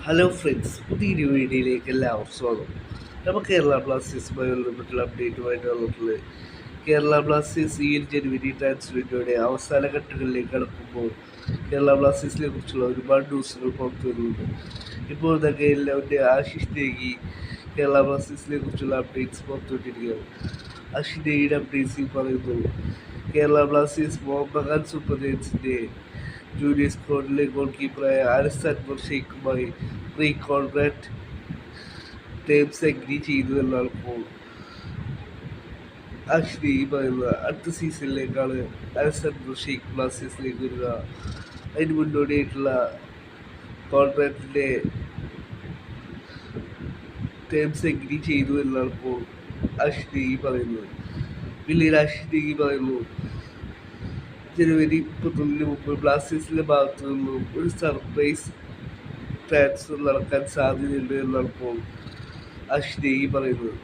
Hello friends, പുതിയൊരു വീഡിയോയിലേക്ക് എല്ലാവർക്കും സ്വാഗതം. നമ്മൾ കേരള ബ്ലാസ്റ്റേഴ്സുമായി ബന്ധപ്പെട്ടുള്ള അപ്ഡേറ്റുമായിട്ട് വന്നിട്ടുള്ളത്. കേരള ബ്ലാസ്റ്റേഴ്സ് ഈ ഒരു ജനുവരി ട്രാൻസ്ഫർ വിൻഡോയുടെ അവസാന ഘട്ടങ്ങളിലേക്ക് കടക്കുമ്പോൾ കേരള ബ്ലാസ്റ്റേഴ്സിനെ കുറിച്ചുള്ള ഒരുപാട് ന്യൂസുകൾ പുറത്തു വരുന്നുണ്ട്. ഇപ്പോൾ തന്നെ എല്ലാവരുടെ ആശിഷ് നേഗി കേരള ബ്ലാസ്റ്റേഴ്സിനെ കുറിച്ചുള്ള അപ്ഡേറ്റ്സ് പുറത്തുവിട്ടിരിക്കുകയാണ്. ആശിഷ് നേഗിയുടെ അപ്ഡേറ്റ്സിൽ പറയുന്നു, Kerala Blasters Mohun Bagan super ജയൻസിൻ്റെ junior സ്ക്വാഡിലെ goal കീപ്പറായ Anas Anwar ഷെയ്ഖുമായി pre contract terms agri ചെയ്തു എന്നാണ് ഇപ്പോൾ ആക്ച്വലി പറയുന്നത്. അടുത്ത സീസണിലേക്കാണ് ആനസ് അൻവർ ഷെയ്ഖ് ബ്ലാസ്റ്റേഴ്സിലേക്ക് വരിക. അതിന് മുന്നോടിയായിട്ടുള്ള കോൺട്രാക്റ്റിൻ്റെ ടേംസ് അഗ്രി ചെയ്തു എന്നാണ് ഇപ്പോൾ ആക്ച്വലി പറയുന്നത്. പിന്നീട് ആക്ച്വലി പറയുന്നു, ജനുവരി 31 മുമ്പ് ബ്ലാസ്റ്റേഴ്സിന്റെ ഭാഗത്തു നിന്നും ഒരു സർപ്രൈസ് ട്രാൻസ്ഫർ നടക്കാൻ സാധ്യതയുണ്ട് എന്നാണ് ഇപ്പോൾ അഷ്നേഹി പറയുന്നത്.